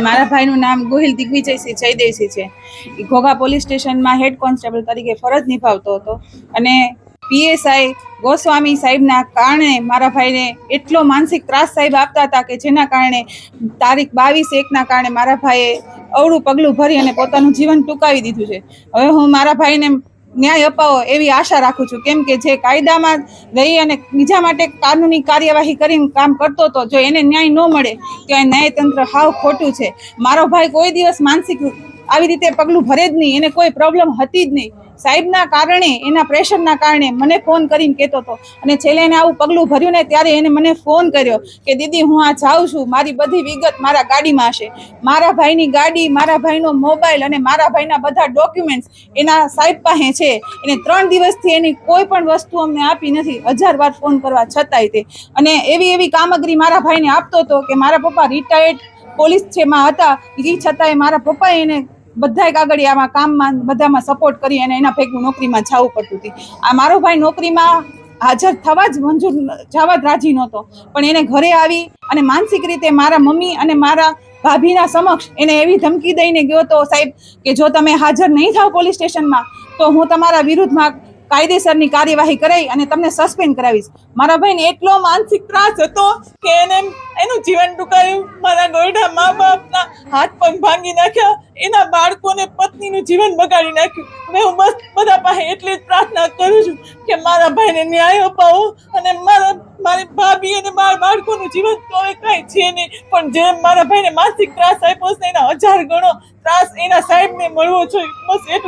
મારા ભાઈનું નામ ગોહિલ દિગ્વિજયસિંહ જયદેવસિંહ છે. એ ઘોઘા પોલીસ સ્ટેશનમાં હેડ કોન્સ્ટેબલ તરીકે ફરજ નિભાવતો હતો અને પીએસઆઈ ગોસ્વામી સાહેબના કારણે મારા ભાઈને એટલો માનસિક ત્રાસ સાહેબ આપતા હતા કે જેના કારણે તારીખ 22/1ના કારણે મારા ભાઈએ અવળું પગલું ભરી અને પોતાનું જીવન ટૂંકાવી દીધું છે. હવે હું મારા ભાઈને ન્યાય અપાવો એવી આશા રાખું છું, કેમ કે જે કાયદામાં રહી અને બીજા માટે કાનૂની કાર્યવાહી કરીને કામ કરતો હતો, જો એને ન્યાય ન મળે તો એ ન્યાયતંત્ર હાવ ખોટું છે. મારો ભાઈ કોઈ દિવસ માનસિક આવી રીતે પગલું ભરે જ નહીં, એને કોઈ પ્રોબ્લેમ હતી જ નહીં. સાહેબના કારણે, એના પ્રેશરના કારણે મને ફોન કરીને કહેતો હતો અને છેલ્લે એને આવું પગલું ભર્યું ને ત્યારે એને મને ફોન કર્યો કે દીદી હું આ જાઉં છું, મારી બધી વિગત મારા ગાડીમાં હશે. મારા ભાઈની ગાડી, મારા ભાઈનો મોબાઈલ અને મારા ભાઈના બધા ડોક્યુમેન્ટ્સ એના સાહેબ પાસે છે. એને 3 દિવસથી એની કોઈ પણ વસ્તુ અમને આપી નથી, 1000 વાર ફોન કરવા છતાંય તે. અને એવી કામગીરી મારા ભાઈને આપતો હતો કે મારા પપ્પા રિટાયર્ડ પોલીસ છેમાં હતા, એ છતાંય મારા પપ્પાએ એને બધાય કાગળિયામાં કામમાં બધામાં સપોર્ટ કરી અને એના ભેગું નોકરીમાં જવું પડતું હતું. આ મારો ભાઈ નોકરીમાં હાજર થવા જ મંજૂર જવા જ રાજી નહોતો, પણ એને ઘરે આવી અને માનસિક રીતે મારા મમ્મી અને મારા ભાભીના સમક્ષ એને એવી ધમકી દઈને ગયો હતો સાહેબ કે જો તમે હાજર નહીં થાવ પોલીસ સ્ટેશનમાં તો હું તમારા વિરુદ્ધમાં કાયદેસરની કાર્યવાહી કરાવી અને તમને સસ્પેન્ડ કરાવીશ. મારા ભાઈને એટલો માનસિક ત્રાસ હતો કે એને એનું જીવન ટૂંકાવ્યું, મારા ગોયડા મા બાપના હાથ પગ ભાંગી નાખ્યા, એના બાળકોને પત્નીનું જીવન બગાડી નાખ્યું. હવે હું બસ બધા પાસે એટલી જ પ્રાર્થના કરું છું કે મારા ભાઈને ન્યાય અપાવો અને મારી ભાભી અને મારા બાળકોનું જીવન તો હવે કાંઈ છે નહીં, પણ જેમ મારા ભાઈને માનસિક ત્રાસ આપ્યો છે એના 1000 ગણો ત્રાસ એના સાહેબને મળવો જોઈએ. બસ એટલું